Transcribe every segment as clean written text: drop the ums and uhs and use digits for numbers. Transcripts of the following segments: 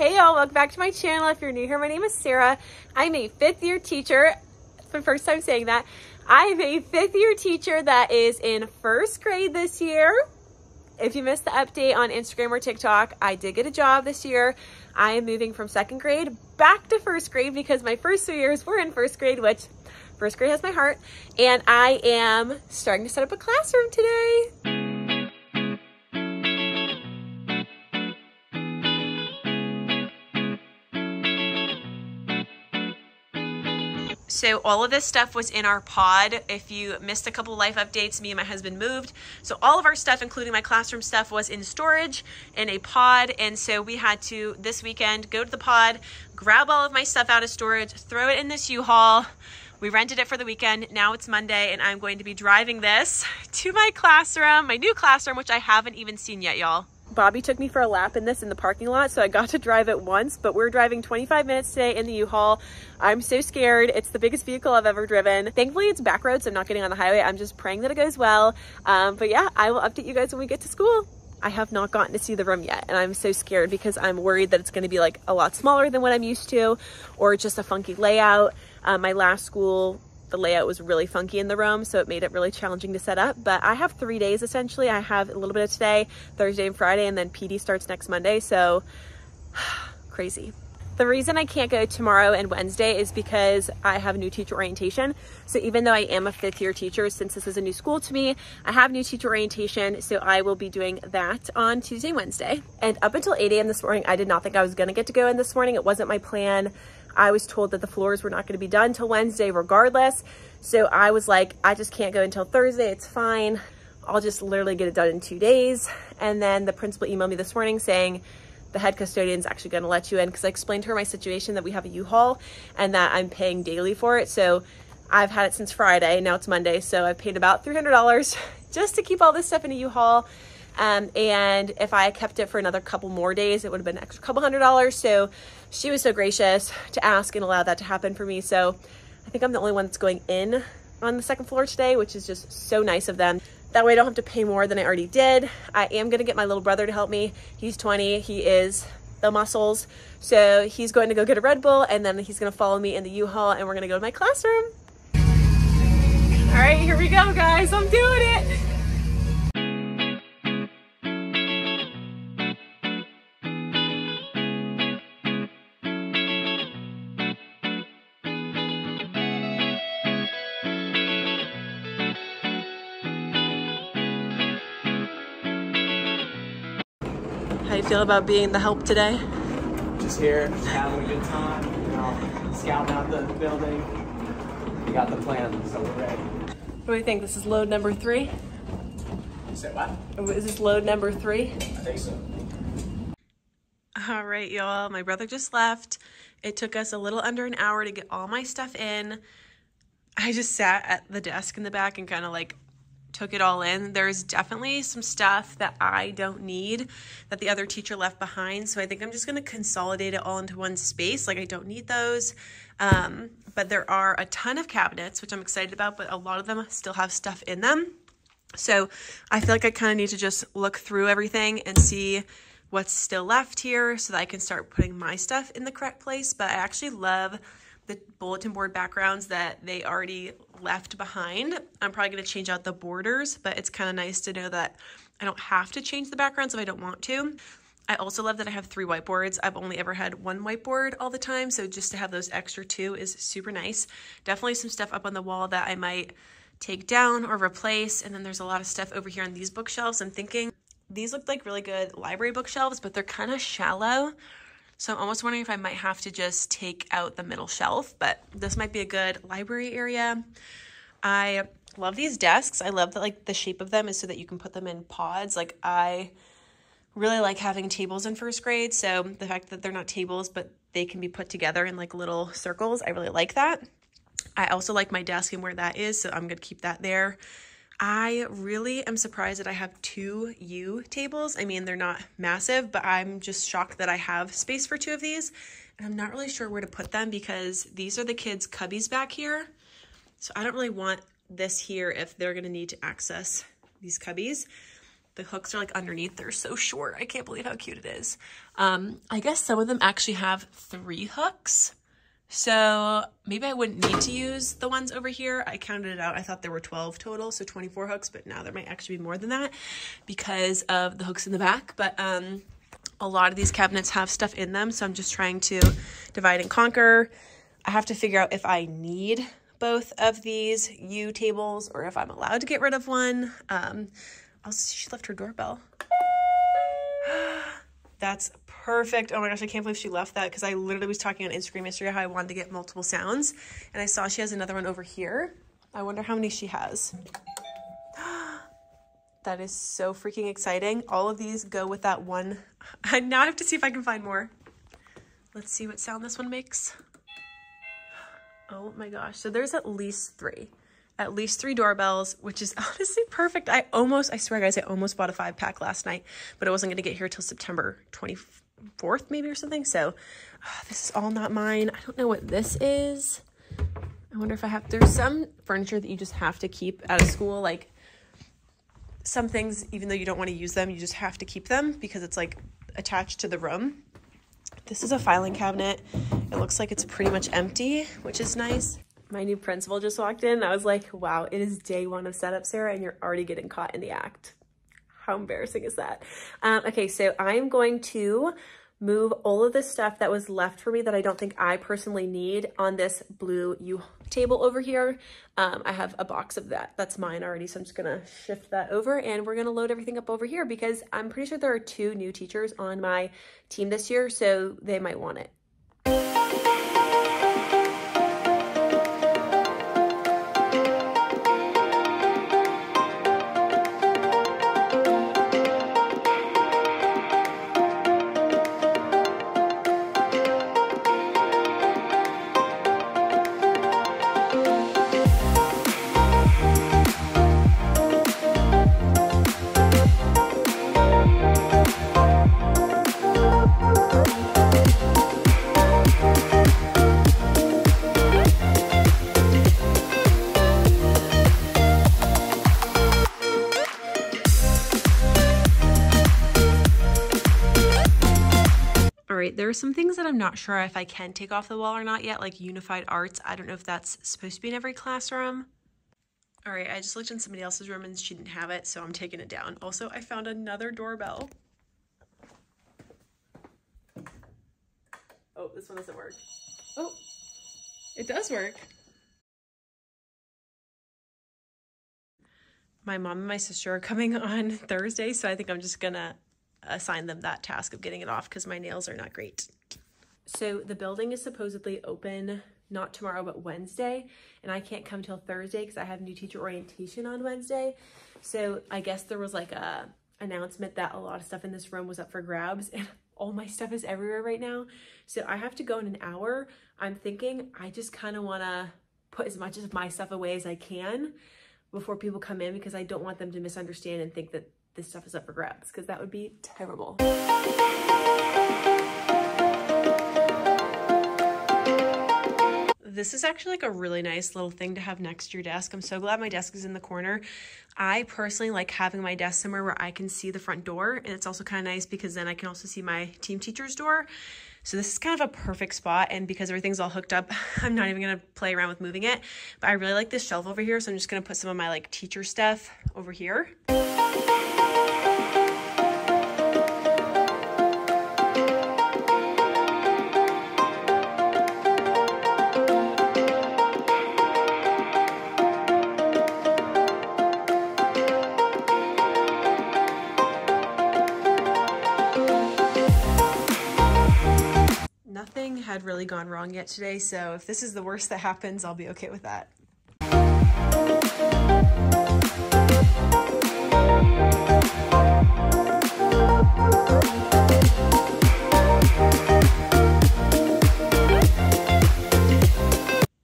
Hey y'all, welcome back to my channel. If you're new here, my name is Sarah. I'm a 5th year teacher. It's my first time saying that. I'm a 5th year teacher that is in 1st grade this year. If you missed the update on Instagram or TikTok, I did get a job this year. I am moving from 2nd grade back to 1st grade because my first 3 years were in 1st grade, which 1st grade has my heart. And I am starting to set up a classroom today. So all of this stuff was in our pod. If you missed a couple life updates, me and my husband moved. So all of our stuff, including my classroom stuff, was in storage in a pod. And so we had to, this weekend, go to the pod, grab all of my stuff out of storage, throw it in this U-Haul. We rented it for the weekend. Now it's Monday and I'm going to be driving this to my classroom, my new classroom, which I haven't even seen yet, y'all. Bobby took me for a lap in this in the parking lot, so I got to drive it once, but we're driving 25 minutes today in the U-Haul. I'm so scared. It's the biggest vehicle I've ever driven. Thankfully, it's back roads, so I'm not getting on the highway. I'm just praying that it goes well. But yeah, I will update you guys when we get to school. I have not gotten to see the room yet, and I'm so scared because I'm worried that it's going to be like a lot smaller than what I'm used to, or just a funky layout. My last school, the layout was really funky in the room, so it made it really challenging to set up. But I have 3 days essentially. I have a little bit of today, Thursday and Friday, and then PD starts next Monday, so crazy. The reason I can't go tomorrow and Wednesday is because I have new teacher orientation. So even though I am a 5th year teacher, since this is a new school to me, I have new teacher orientation, so I will be doing that on Tuesday and Wednesday. And up until 8 a.m. this morning, I did not think I was gonna get to go in this morning. It wasn't my plan. I was told that the floors were not going to be done until Wednesday regardless. So I was like, I just can't go until Thursday. It's fine. I'll just literally get it done in 2 days. And then the principal emailed me this morning saying the head custodian's actually going to let you in, because I explained to her my situation, that we have a U-Haul and that I'm paying daily for it. So I've had it since Friday. Now it's Monday. So I've paid about $300 just to keep all this stuff in a U-Haul. And if I kept it for another couple more days, it would have been an extra couple $100. So she was so gracious to ask and allow that to happen for me. So I think I'm the only one that's going in on the 2nd floor today, which is just so nice of them. That way I don't have to pay more than I already did. I am going to get my little brother to help me. He's 20. He is the muscles. So he's going to go get a Red Bull, and then he's going to follow me in the U-Haul, and we're going to go to my classroom. All right, here we go, guys. I'm doing it. How you feel about being the help today? Just here, just having a good time, you know, scouting out the building. We got the plan, so we're ready. What do you think? This is load number 3? You said what? Is this load number 3? I think so. All right, y'all. My brother just left. It took us a little under an hour to get all my stuff in. I just sat at the desk in the back and kind of like took it all in. There's definitely some stuff that I don't need that the other teacher left behind. So I think I'm just going to consolidate it all into one space. Like, I don't need those. But there are a ton of cabinets, which I'm excited about, but a lot of them still have stuff in them. So I feel like I kind of need to just look through everything and see what's still left here so that I can start putting my stuff in the correct place. But I actually love the bulletin board backgrounds that they already left behind. I'm probably going to change out the borders, but it's kind of nice to know that I don't have to change the backgrounds if I don't want to. I also love that I have 3 whiteboards. I've only ever had 1 whiteboard all the time, so just to have those extra 2 is super nice. Definitely some stuff up on the wall that I might take down or replace, and then there's a lot of stuff over here on these bookshelves. I'm thinking these look like really good library bookshelves, but they're kind of shallow. So I'm almost wondering if I might have to just take out the middle shelf, but this might be a good library area. I love these desks. I love that like the shape of them is so that you can put them in pods. Like, I really like having tables in 1st grade. So the fact that they're not tables, but they can be put together in like little circles, I really like that. I also like my desk and where that is, so I'm gonna keep that there. I really am surprised that I have 2 U tables. I mean, they're not massive, but I'm just shocked that I have space for 2 of these. And I'm not really sure where to put them because these are the kids' cubbies back here. So I don't really want this here if they're gonna need to access these cubbies. The hooks are like underneath. They're so short. I can't believe how cute it is. I guess some of them actually have 3 hooks. So maybe I wouldn't need to use the ones over here. I counted it out. I thought there were 12 total, so 24 hooks, but now there might actually be more than that because of the hooks in the back. But a lot of these cabinets have stuff in them, so I'm just trying to divide and conquer. I have to figure out if I need both of these U tables or if I'm allowed to get rid of one. She left her doorbell. That's perfect. Oh my gosh, I can't believe she left that because I literally was talking on Instagram yesterday how I wanted to get multiple sounds. And I saw she has another one over here. I wonder how many she has. That is so freaking exciting. All of these go with that one. Now I have to see if I can find more. Let's see what sound this one makes. Oh my gosh. So there's at least 3. At least 3 doorbells, which is honestly perfect. I swear guys, I almost bought a 5-pack last night, but it wasn't going to get here till September 24th maybe or something. So this is all not mine. I don't know what this is. I wonder if there's some furniture that you just have to keep out of school. Like some things, even though you don't want to use them, you just have to keep them because it's like attached to the room. This is a filing cabinet. It looks like it's pretty much empty, which is nice. My new principal just walked in. I was like, wow, it is day 1 of setup, Sarah, and you're already getting caught in the act. How embarrassing is that? Okay, so I'm going to move all of the stuff that was left for me that I don't think I personally need on this blue U table over here. I have a box of that. That's mine already, so I'm just gonna shift that over and we're gonna load everything up over here because I'm pretty sure there are 2 new teachers on my team this year, so they might want it. There are some things that I'm not sure if I can take off the wall or not yet, like Unified Arts. I don't know if that's supposed to be in every classroom. All right, I just looked in somebody else's room and she didn't have it, so I'm taking it down. Also, I found another doorbell. Oh, this one doesn't work. Oh, it does work. My mom and my sister are coming on Thursday, so I think I'm just gonna assign them that task of getting it off because my nails are not great. So the building is supposedly open not tomorrow but Wednesday, and I can't come till Thursday because I have new teacher orientation on Wednesday. So I guess there was like a announcement that a lot of stuff in this room was up for grabs, and all my stuff is everywhere right now. So I have to go in an hour. I'm thinking I just kind of want to put as much of my stuff away as I can before people come in because I don't want them to misunderstand and think that this stuff is up for grabs because that would be terrible. This is actually like a really nice little thing to have next to your desk. I'm so glad my desk is in the corner. I personally like having my desk somewhere where I can see the front door, and it's also kind of nice because then I can also see my team teacher's door. So this is kind of a perfect spot, and because everything's all hooked up, I'm not even gonna play around with moving it. But I really like this shelf over here, so I'm just gonna put some of my like teacher stuff over here. Nothing had really gone wrong yet today, so if this is the worst that happens, I'll be okay with that.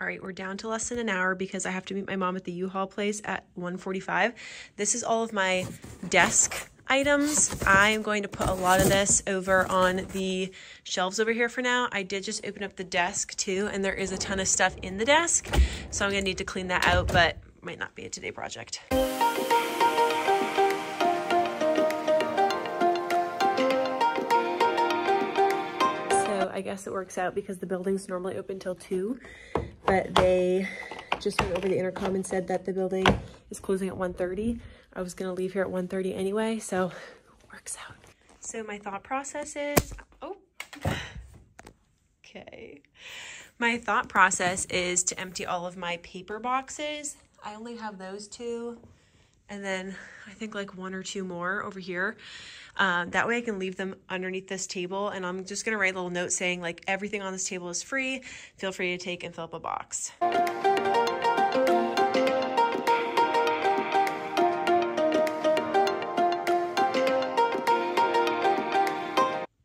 All right, we're down to less than an hour because I have to meet my mom at the U-Haul place at 1:45. This is all of my desk items. I'm going to put a lot of this over on the shelves over here for now. I did just open up the desk too, and there is a ton of stuff in the desk, so I'm gonna need to clean that out, but might not be a today project. I guess it works out because the building's normally open till 2, but they just went over the intercom and said that the building is closing at 1:30. I was gonna leave here at 1:30 anyway, so it works out. So my thought process is, my thought process is to empty all of my paper boxes. I only have those 2, and then I think like 1 or 2 more over here. That way I can leave them underneath this table, and I'm just gonna write a little note saying like everything on this table is free. Feel free to take and fill up a box.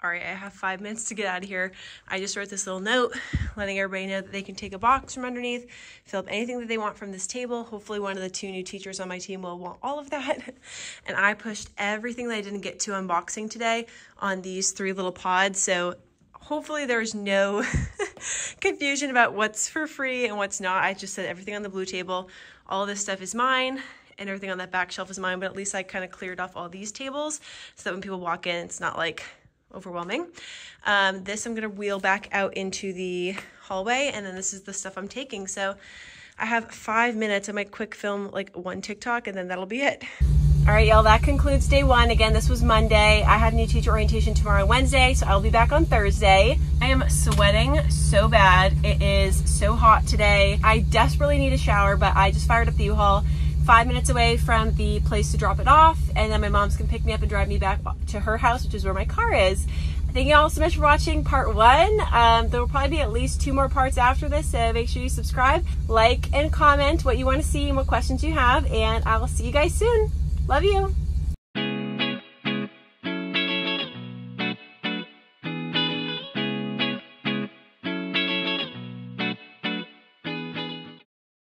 All right, I have 5 minutes to get out of here. I just wrote this little note letting everybody know that they can take a box from underneath, fill up anything that they want from this table. Hopefully one of the 2 new teachers on my team will want all of that. And I pushed everything that I didn't get to unboxing today on these 3 little pods. So hopefully there's no confusion about what's for free and what's not. I just said everything on the blue table, all of this stuff is mine, and everything on that back shelf is mine, but at least I kind of cleared off all these tables so that when people walk in, it's not like overwhelming. This I'm gonna wheel back out into the hallway, and then this is the stuff I'm taking. So I have 5 minutes. I might quick film like 1 TikTok, and then that'll be it. All right, y'all, that concludes day 1. Again, this was Monday. I had new teacher orientation tomorrow and Wednesday, so I'll be back on Thursday. I am sweating so bad. It is so hot today. I desperately need a shower, but I just fired up the U-Haul 5 minutes away from the place to drop it off, and then my mom's gonna pick me up and drive me back to her house, which is where my car is. Thank you all so much for watching part 1. There will probably be at least 2 more parts after this, so make sure you subscribe, like, and comment what you want to see and what questions you have, and I will see you guys soon. Love you.